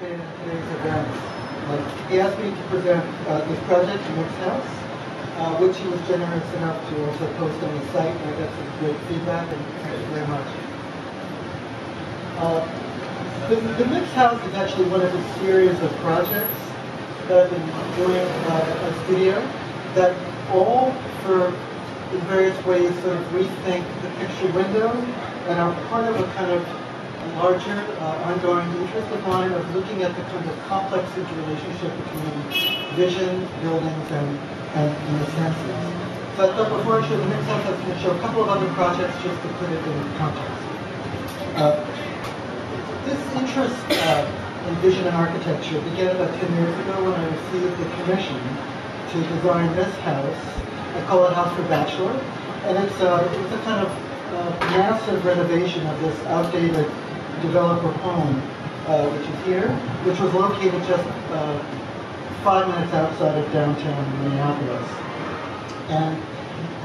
participate in today's event. He asked me to present this project, Nick's House, which he was generous enough to also post on the site, and I got some great feedback, and thank you very much. The Nick's House is actually one of a series of projects that I've been doing at studio that all, in various ways, sort of rethink the picture window and are part of a kind of larger ongoing interest of mine of looking at the kind of complex interrelationship between vision, buildings, and the senses. So I thought before I show the Nick's House, I was going to show a couple of other projects just to put it in context. This interest in vision and architecture began about 10 years ago when I received the commission to design this house. I call it House for Bachelor, and it's a kind of massive renovation of this outdated developer home, which is here, which was located just 5 minutes outside of downtown Minneapolis. And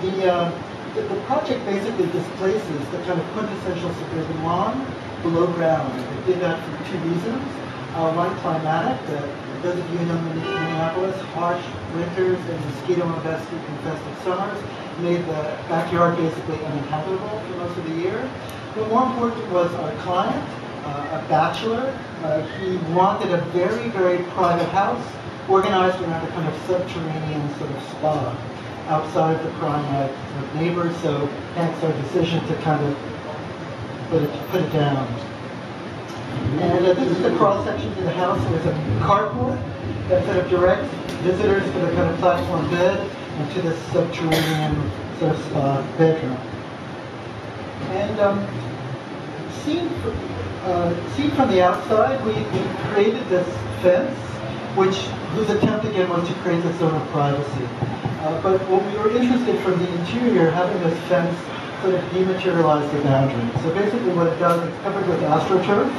the project basically displaces the kind of quintessential suburban lawn below ground. It did that for two reasons. One, climatic. Those of you who know Minneapolis, harsh winters and mosquito-infested summers made the backyard basically uninhabitable for most of the year. But more important was our client, a bachelor. He wanted a very, very private house organized around a kind of subterranean sort of spa outside of the crime neighbors, so hence our decision to kind of put it down. And this is the cross-section to the house. There's a carport that sort of directs visitors to the kind of platform bed and to this subterranean sort of bedroom. And seen from the outside, we created this fence, whose attempt again was to create this zone of privacy. But what we were interested from the interior, having this fence sort of dematerialize the boundary. So basically what it does, it's covered with AstroTurf.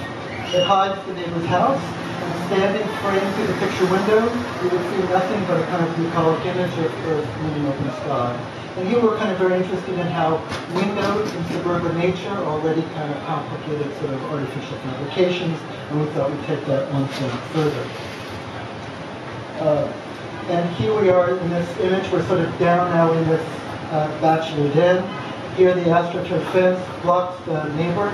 It hides the neighbor's house. And standing framed through the picture window, you would see nothing but a kind of bucolic image of earth, moon, and open sky. And here we're kind of very interested in how windows in suburban nature are already kind of complicated sort of artificial fabrications, and we thought we'd take that one step further. And here we are in this image. We're sort of down now in this bachelor den. Here the AstroTurf fence blocks the neighbor,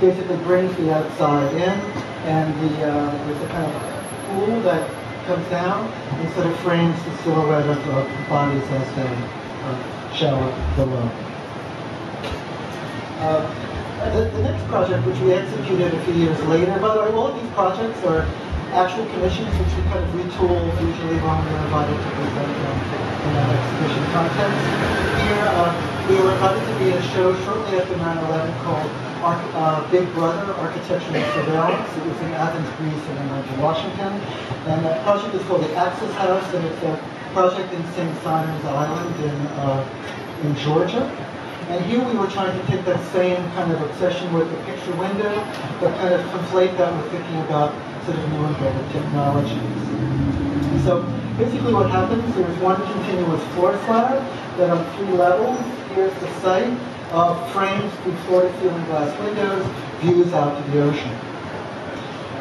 basically brings the outside in, and there's a kind of pool that comes down and sort of frames the silhouette of bodies as they shower below. The next project, which we executed a few years later, by the way, all of these projects are actual commissions which we kind of retool usually when we're invited to present in an exhibition context. Here, we were invited to be at a show shortly after 9/11 called Big Brother, Architectural Surveillance. It was in Athens, Greece, and in Washington. And that project is called the Access House, and it's a project in St. Simon's Island in Georgia. And here we were trying to take that same kind of obsession with the picture window, but kind of conflate that with thinking about sort of new and better technologies. So basically what happens, there's one continuous floor slab that on 3 levels, here's the site, frames through floor-to-ceiling glass windows, views out to the ocean.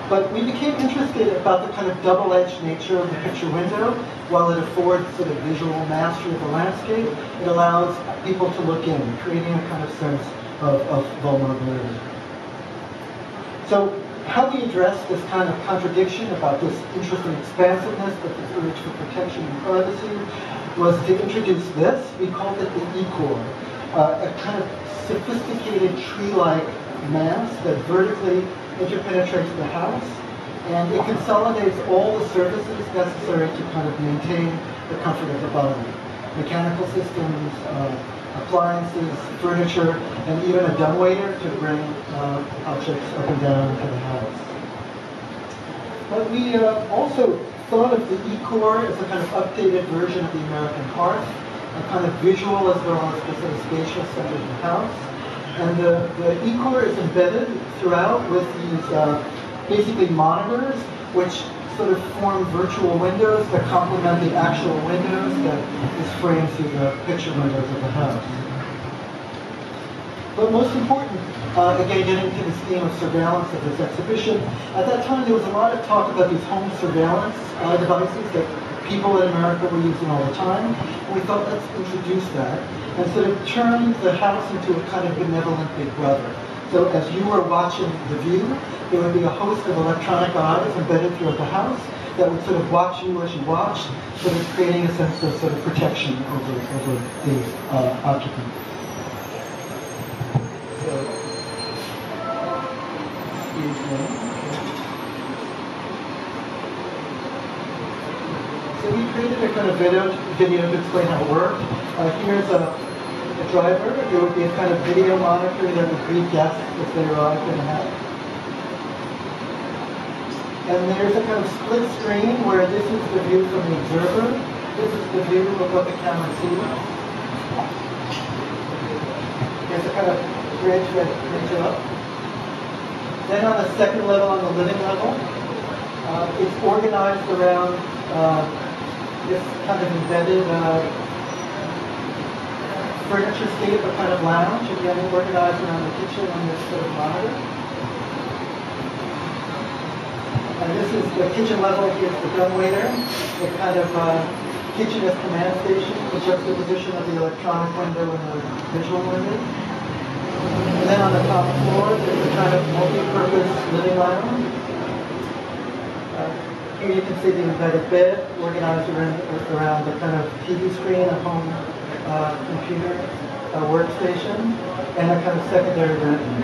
But we became interested about the kind of double-edged nature of the picture window. While it affords sort of visual mastery of the landscape, it allows people to look in, creating a kind of sense of vulnerability. So how we address this kind of contradiction about this interest in expansiveness, but this urge for protection and privacy, was to introduce this. We called it the E-core, a kind of sophisticated tree-like mass that vertically interpenetrates the house, and it consolidates all the surfaces necessary to kind of maintain the comfort of the body. Mechanical systems, appliances, furniture, and even a dumbwaiter to bring objects up and down into the house. But we also thought of the E-core as a kind of updated version of the American hearth, a kind of visual as well as the sort of spatial center of the house. And the E-core is embedded throughout with these basically monitors, which sort of form virtual windows that complement the actual windows that is framed through the picture windows of the house. But most important, again, getting to this theme of surveillance of this exhibition, at that time there was a lot of talk about these home surveillance devices that people in America were using all the time. And we thought, let's introduce that and sort of turn the house into a kind of benevolent big brother. So as you were watching the view, there would be a host of electronic eyes embedded throughout the house that would sort of watch you as you watched, sort of creating a sense of sort of protection over the occupant. So, excuse me. So we created a kind of video to explain how it worked. Here's a driver. There would be a kind of video monitor that would greet guests as they arrived in the house. And there's a kind of split screen where this is the view from the observer. This is the view of what the camera sees. There's a kind of bridge that brings it up. Then on the second level, on the living level, it's organized around this kind of embedded furniture scape, a kind of lounge, again organized around the kitchen on this sort of monitor. And this is the kitchen level. Here's the dumbwaiter, the kind of kitchen as command station, the juxtaposition of the electronic window and the visual window. And then on the top floor, there's a kind of multi-purpose living lounge. Here you can see the embedded bed organized around the kind of TV screen, a home computer, a workstation, and a kind of secondary bedroom.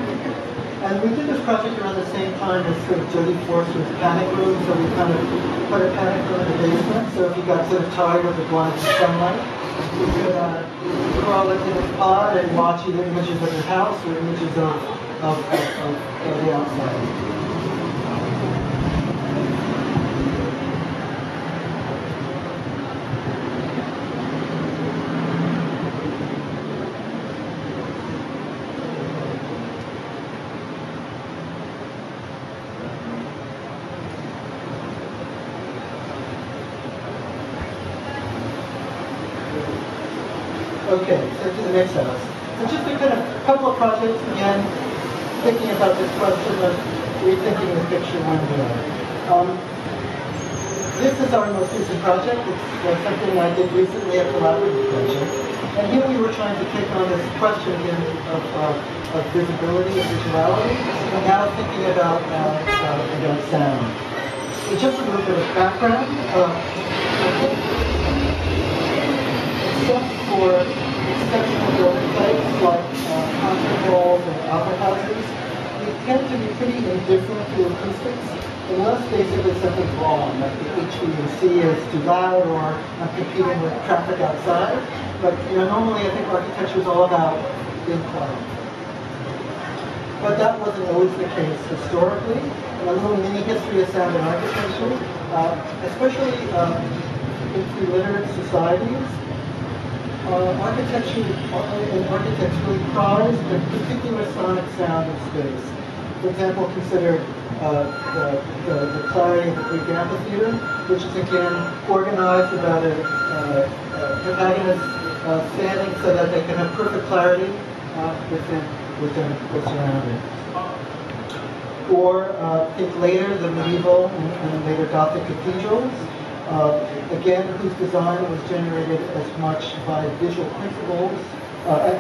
And we did this project around the same time as sort of Jodie Foster's Panic Room, so we kind of put a panic room in the basement, so if you got sort of tired of the blinding sunlight, you could crawl into this pod and watch either images of your house or images of the outside. Okay, so to the next house. So just a kind of couple of projects, again, thinking about this question of rethinking the picture window. This is our most recent project. It's something I did recently, a collaborative project. And here we were trying to take on this question again of visibility and visuality, and now thinking about sound. So just a little bit of background. Except for exceptional building types like concert halls and opera houses, we tend to be pretty indifferent to acoustics unless basically something's wrong, like the HVAC is too loud or I'm competing with traffic outside. But normally I think architecture is all about being quiet. But that wasn't always the case historically. And a little mini history of sound in architecture, especially in pre-literate societies. Architecture and architects really prize the particular sonic sound of space. For example, consider the clarity of the Greek amphitheater, which is again organized about a protagonist standing so that they can have perfect clarity within what's around it. Or think later the medieval and later Gothic cathedrals. Again, whose design was generated as much by visual principles, as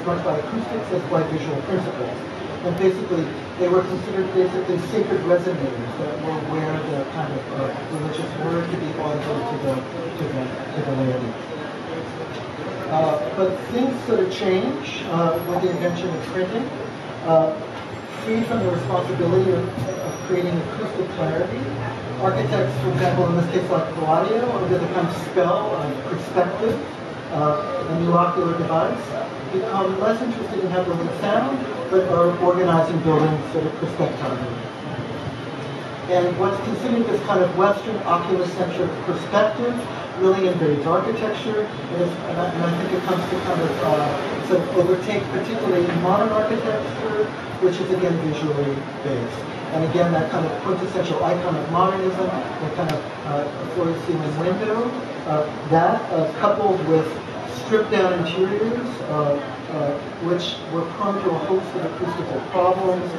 much by acoustics as by visual principles. And basically, they were considered basically sacred resonators that were where the kind of religious word could be audible to the laity. But things sort of change with the invention of printing. Freed from the responsibility of creating acoustic clarity, architects, for example, in this case like Palladio, under the kind of spell of perspective, a new ocular device, become less interested in how buildings sound, but are organizing buildings sort of perspectively. And what's considered this kind of Western oculocentric perspective really invades architecture, and I think it comes to kind of sort of overtake particularly modern architecture, which is again visually based. And again, that kind of quintessential icon of modernism, the kind of floor-to-ceiling window, that coupled with stripped-down interiors, which were prone to a host of acoustical problems.